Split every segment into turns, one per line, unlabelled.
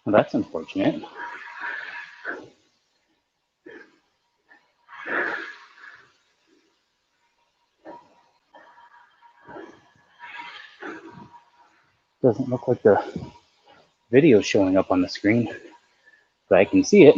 Well, that's unfortunate. Doesn't look like the video showing up on the screen, but I can see it.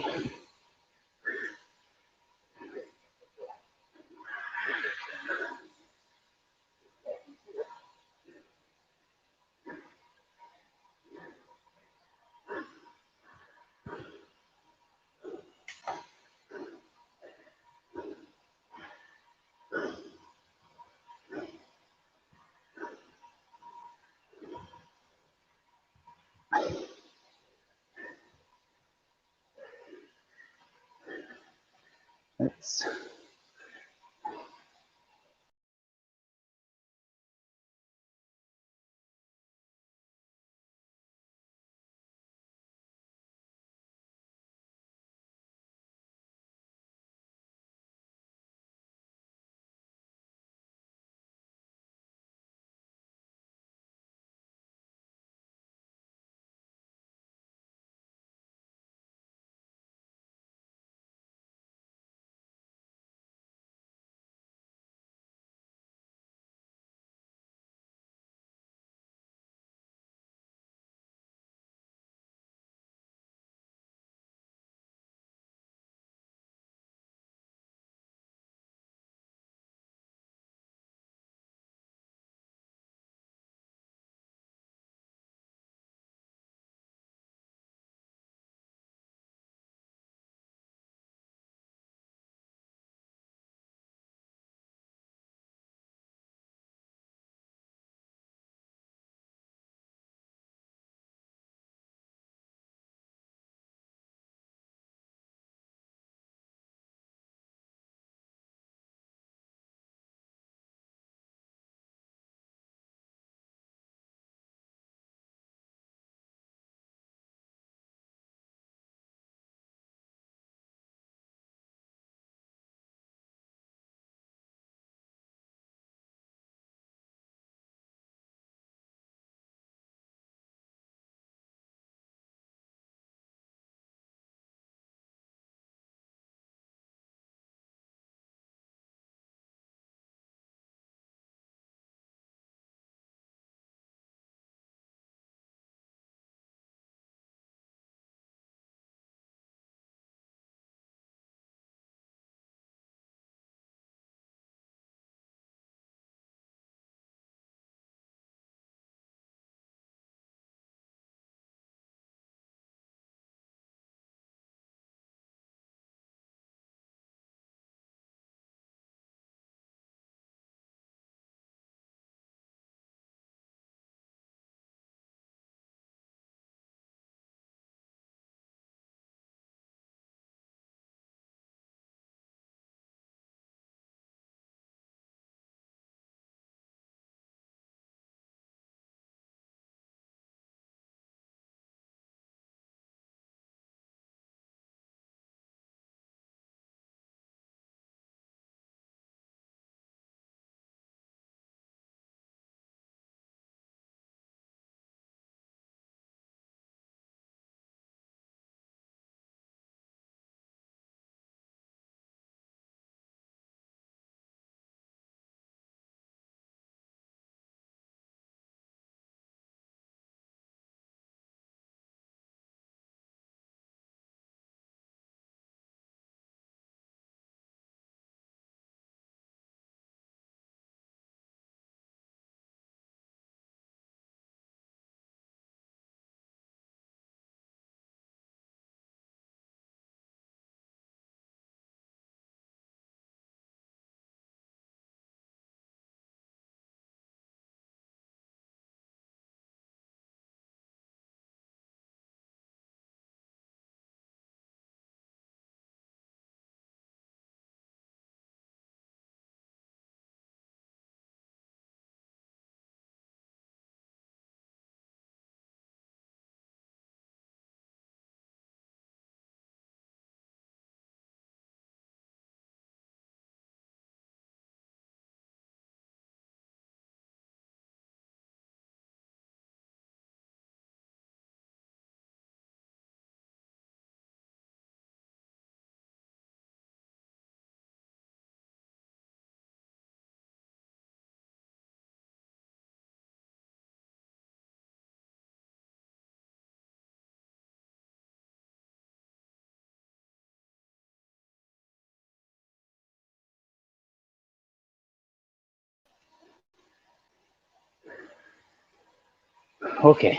Okay,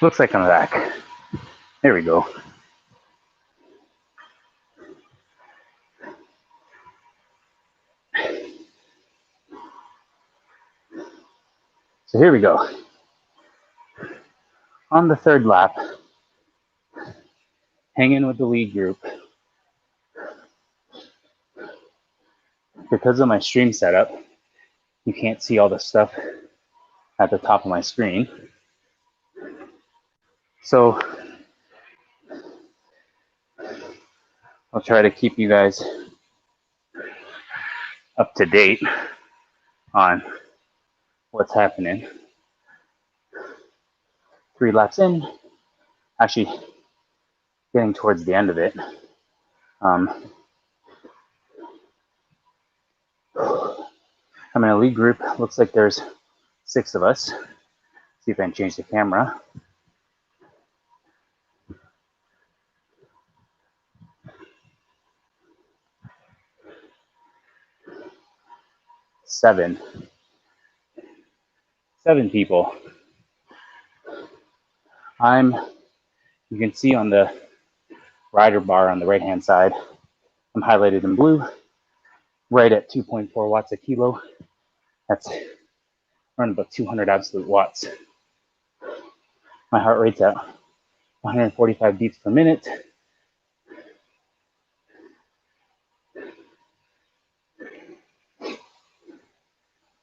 looks like I'm back. There we go. So here we go. On the third lap, hanging with the lead group. Because of my stream setup, you can't see all the stuff at the top of my screen. So I'll try to keep you guys up to date on what's happening. 3 laps in, actually getting towards the end of it. I'm in a lead group. Looks like there's 6 of us. See if I can change the camera. Seven people. You can see on the rider bar on the right hand side, I'm highlighted in blue, right at 2.4 watts a kilo. That's around about 200 absolute watts. My heart rate's at 145 beats per minute.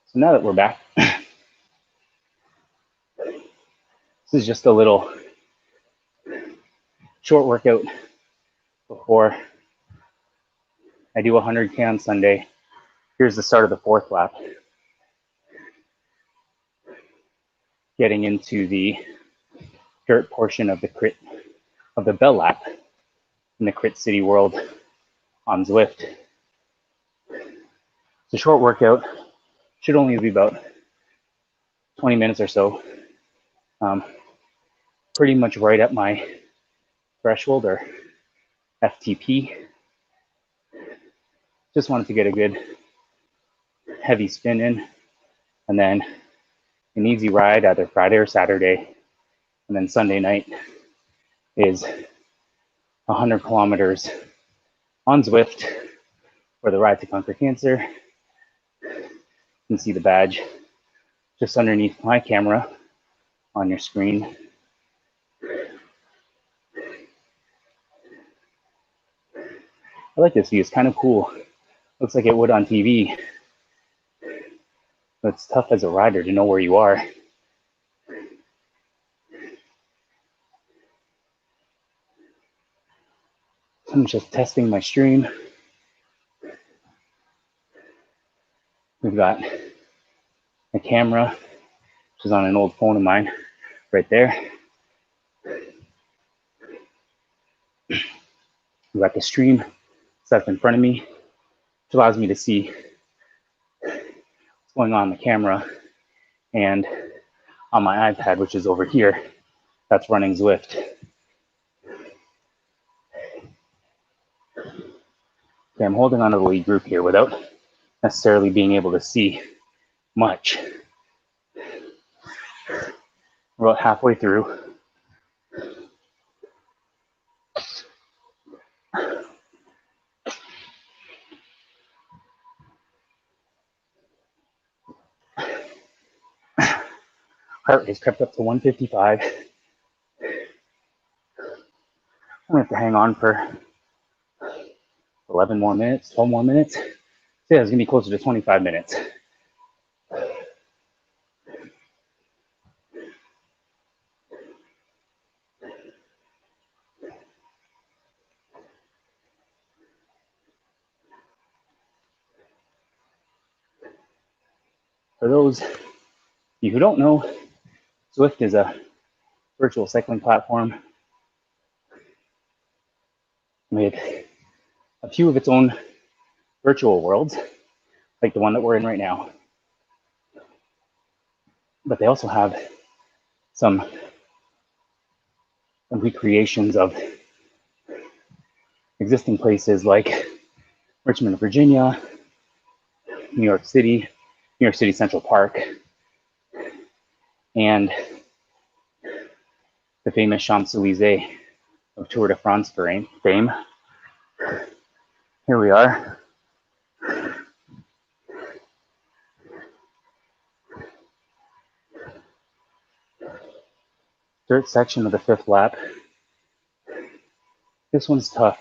So now that we're back, this is just a little short workout before I do 100K on Sunday. Here's the start of the 4th lap. Getting into the dirt portion of the bell lap in the Crit City World on Zwift. It's a short workout. Should only be about 20 minutes or so. Pretty much right at my threshold or FTP. Just wanted to get a good heavy spin in, and then an easy ride either Friday or Saturday, and then Sunday night is 100 kilometers on Zwift for the Ride to Conquer Cancer. You can see the badge just underneath my camera on your screen. I like this view, it's kind of cool. Looks like it would on TV. But it's tough as a rider to know where you are. I'm just testing my stream. We've got a camera, which is on an old phone of mine, right there. We've got the stream set up in front of me, which allows me to see what's going on the camera, and on my iPad, which is over here, that's running Zwift. Okay, I'm holding on to the lead group here without necessarily being able to see much. We're about halfway through. Heart rate's crept up to 155. I'm gonna have to hang on for 11 more minutes, 12 more minutes. So yeah, it's gonna be closer to 25 minutes. For those of you who don't know, Zwift is a virtual cycling platform with a few of its own virtual worlds, like the one that we're in right now. But they also have some recreations of existing places like Richmond, Virginia, New York City Central Park, and the famous Champs-Elysees of Tour de France fame. Here we are. Dirt section of the 5th lap. This one's tough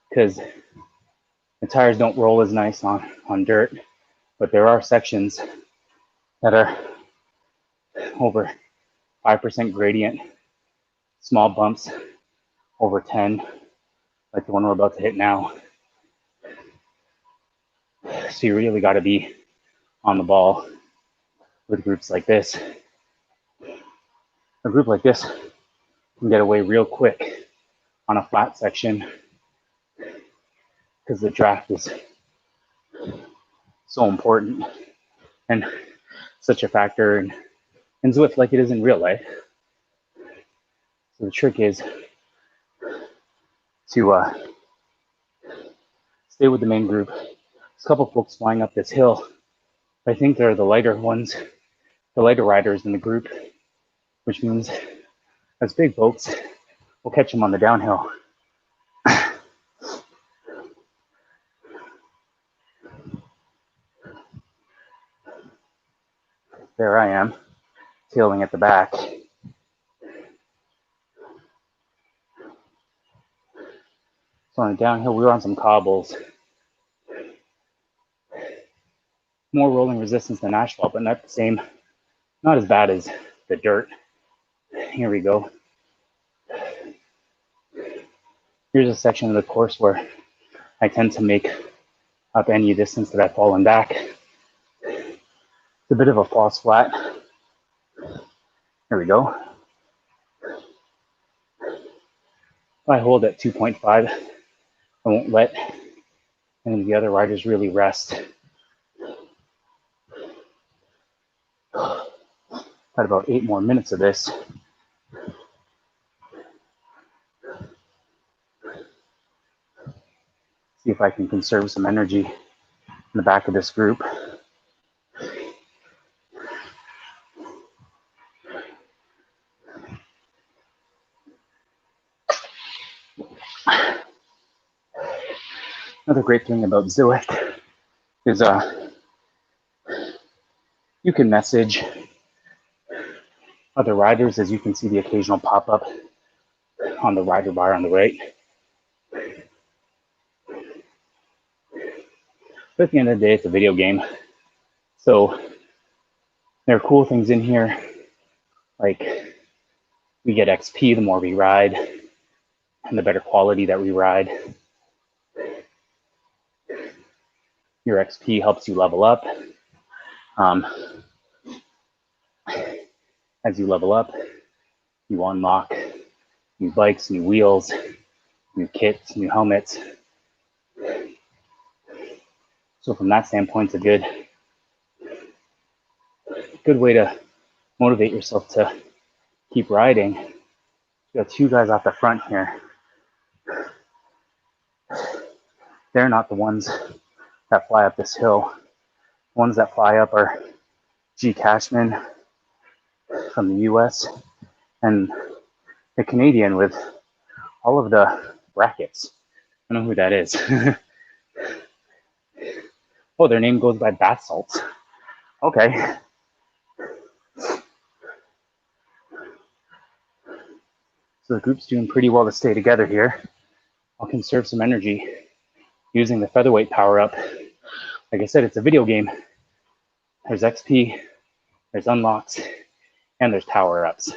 because the tires don't roll as nice on dirt, but there are sections that are over 5% gradient, small bumps over 10, like the one we're about to hit now. So you really got to be on the ball with groups like this. A group like this can get away real quick on a flat section because the draft is so important and such a factor in Zwift like it is in real life. So the trick is to stay with the main group. There's a couple folks flying up this hill. I think they're the lighter ones, the lighter riders in the group, which means as big folks, we'll catch them on the downhill. There I am, tailing at the back. So on the downhill, we were on some cobbles. More rolling resistance than asphalt, but not the same, not as bad as the dirt. Here we go. Here's a section of the course where I tend to make up any distance that I've fallen back. It's a bit of a false flat. Here we go. If I hold at 2.5, I won't let any of the other riders really rest. Got about 8 more minutes of this. See if I can conserve some energy in the back of this group. Another great thing about Zwift is you can message other riders, as you can see the occasional pop-up on the rider bar on the right. But at the end of the day, it's a video game. So there are cool things in here, like we get XP the more we ride and the better quality that we ride. Your XP helps you level up. As you level up, you unlock new bikes, new wheels, new kits, new helmets. So from that standpoint, it's a good way to motivate yourself to keep riding. You got 2 guys off the front here. They're not the ones that fly up this hill. The ones that fly up are G. Cashman from the US and the Canadian with all of the brackets. I don't know who that is. Oh, their name goes by bath salts. Okay. So the group's doing pretty well to stay together here. I'll conserve some energy using the featherweight power up. Like I said, it's a video game. There's XP, there's unlocks, and there's power ups. So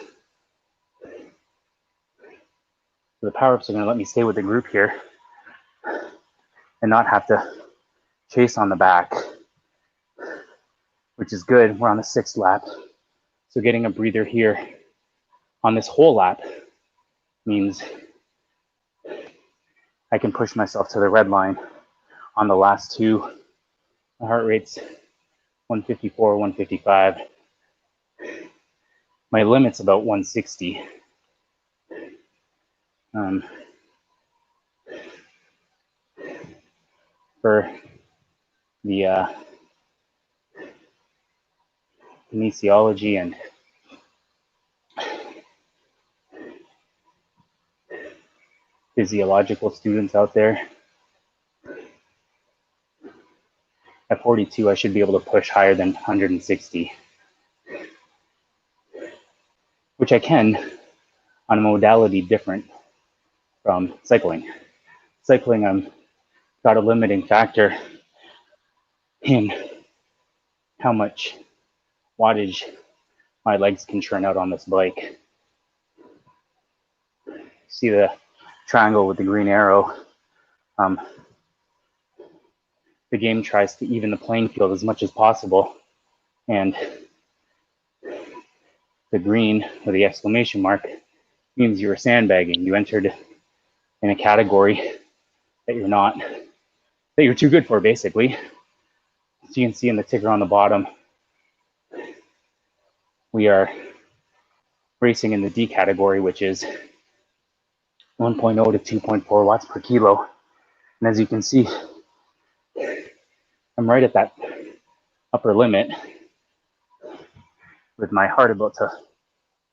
the power ups are going to let me stay with the group here and not have to chase on the back, which is good. We're on the 6th lap. So getting a breather here on this whole lap means I can push myself to the red line on the last 2. My heart rate's 154, 155. My limit's about 160. For the kinesiology and physiological students out there. At 42, I should be able to push higher than 160, which I can on a modality different from cycling. Cycling, I'm got a limiting factor in how much wattage my legs can churn out on this bike. See the triangle with the green arrow? The game tries to even the playing field as much as possible, and the green or the exclamation mark means you were sandbagging. You entered in a category that you're too good for, basically. So you can see in the ticker on the bottom, we are racing in the D category, which is 1.0 to 2.4 watts per kilo. And as you can see, I'm right at that upper limit with my heart about to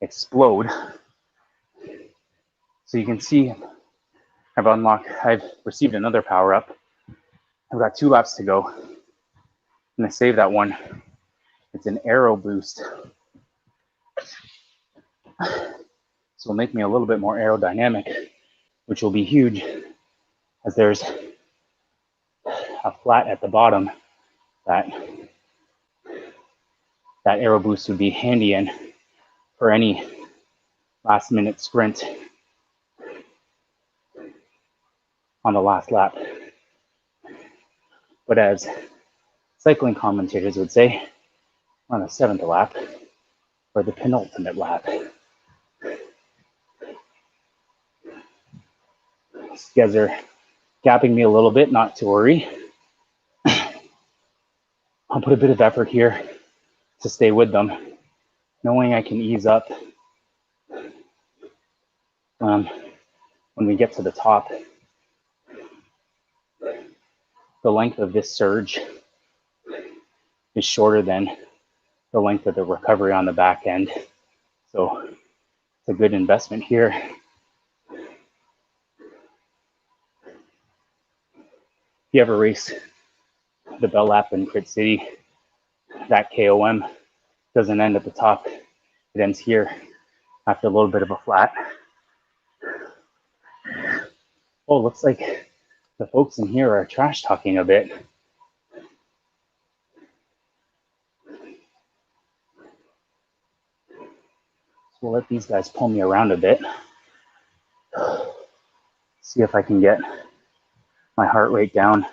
explode. So you can see I've received another power up. I've got 2 laps to go. I'm gonna save that one. It's an aero boost. So it'll make me a little bit more aerodynamic, which will be huge as there's a flat at the bottom that aero boost would be handy in for any last minute sprint on the last lap. But as cycling commentators would say, on the 7th lap or the penultimate lap. These guys are gapping me a little bit, not to worry. I'll put a bit of effort here to stay with them, knowing I can ease up when we get to the top. The length of this surge is shorter than the length of the recovery on the back end. So it's a good investment here. If you ever race the Bell Lap in Crit City, that KOM doesn't end at the top. It ends here after a little bit of a flat. Oh, looks like the folks in here are trash talking a bit. So we'll let these guys pull me around a bit. See if I can get my heart rate down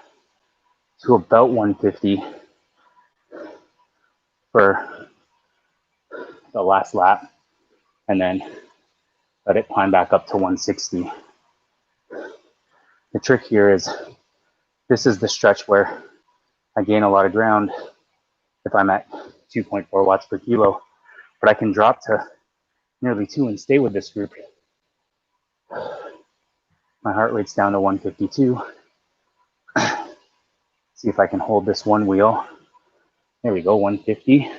to about 150 for the last lap, and then let it climb back up to 160. The trick here is this is the stretch where I gain a lot of ground if I'm at 2.4 watts per kilo, but I can drop to nearly 2 and stay with this group. My heart rate's down to 152. See if I can hold this one wheel. There we go, 150.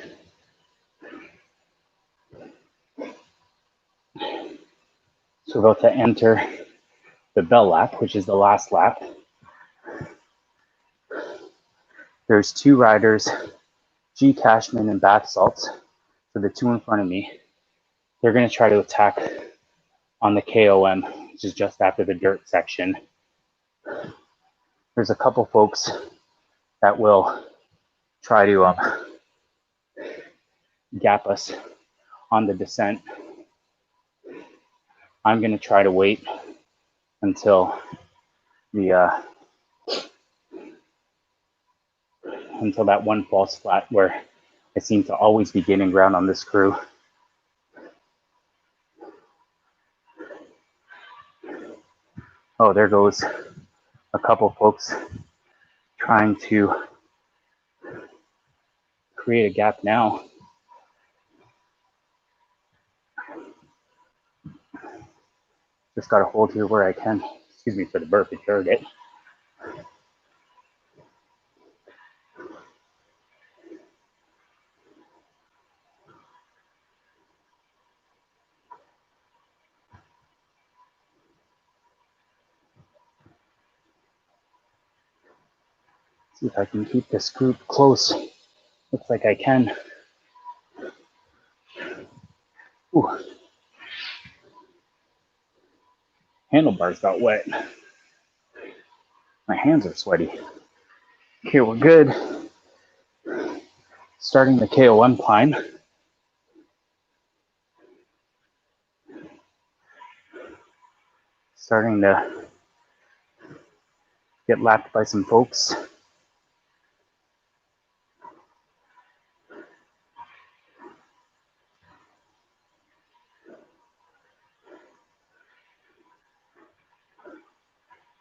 So we're about to enter the Bell Lap, which is the last lap. There's 2 riders, G. Cashman and Bath Salts, for the 2 in front of me. They're going to try to attack on the KOM, which is just after the dirt section. There's a couple folks that will try to gap us on the descent. I'm going to try to wait until that one false flat where I seem to always be gaining ground on this crew. Oh, there goes a couple folks trying to create a gap now. Just got to hold here where I can. Excuse me for the burp, if you heard it. See if I can keep this group close. Looks like I can. Ooh. Handlebars got wet. My hands are sweaty. Okay, we're good. Starting the KOM climb. Starting to get lapped by some folks.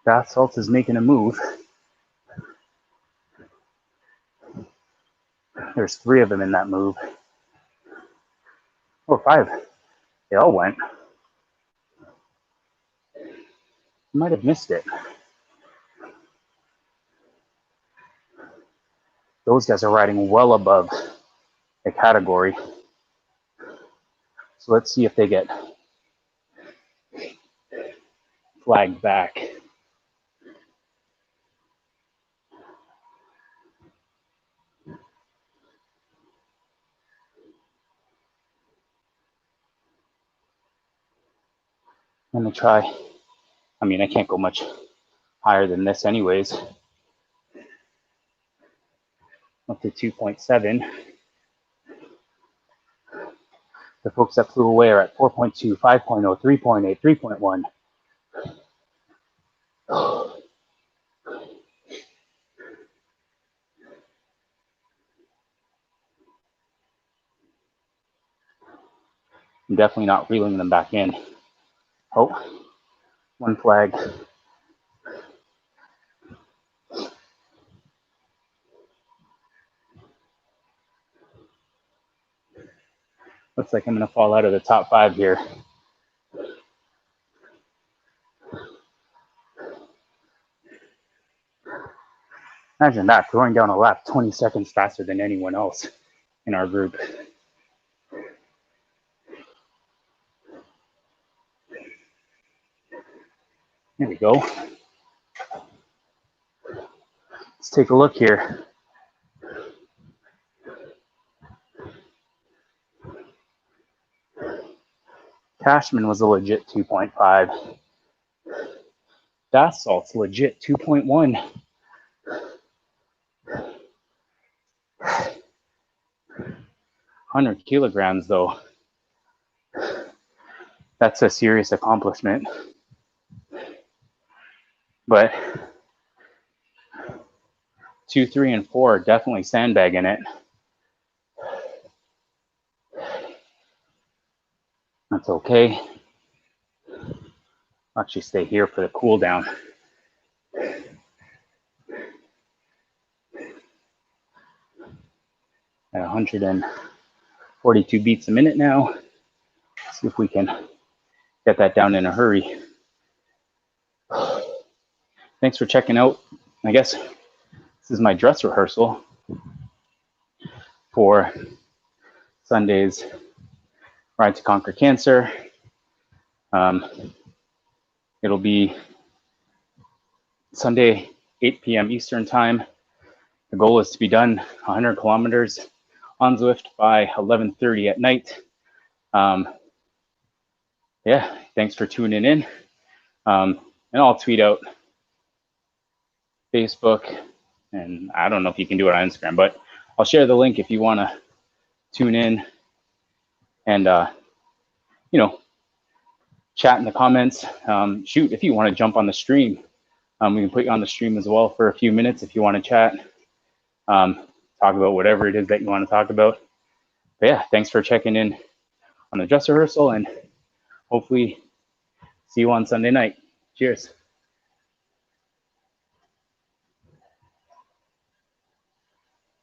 Bath salts is making a move. There's 3 of them in that move. Or 5. They all went. Might have missed it. Those guys are riding well above the category. So let's see if they get flagged back. I'm gonna try. I mean, I can't go much higher than this anyways. Up to 2.7. The folks that flew away are at 4.2, 5.0, 3.8, 3.1. I'm definitely not reeling them back in. Oh, 1 flag. Looks like I'm gonna fall out of the top 5 here. Imagine that, throwing down a lap 20 seconds faster than anyone else in our group. There we go. Let's take a look here. Cashman was a legit 2.5. Bath salt's legit 2.1. 100 kilograms though. That's a serious accomplishment. But 2, 3, and 4 are definitely sandbagging it. That's okay. I'll actually stay here for the cool down. At 142 beats a minute now. See if we can get that down in a hurry. Thanks for checking out. I guess this is my dress rehearsal for Sunday's Ride to Conquer Cancer. It'll be Sunday, 8 p.m. Eastern time. The goal is to be done 100 kilometers on Zwift by 11:30 at night. Yeah, thanks for tuning in. And I'll tweet out Facebook, and I don't know if you can do it on Instagram, but I'll share the link if you want to tune in and, you know, chat in the comments. Shoot, if you want to jump on the stream, we can put you on the stream as well for a few minutes if you want to chat, talk about whatever it is that you want to talk about. But yeah, thanks for checking in on the dress rehearsal, and hopefully see you on Sunday night. Cheers.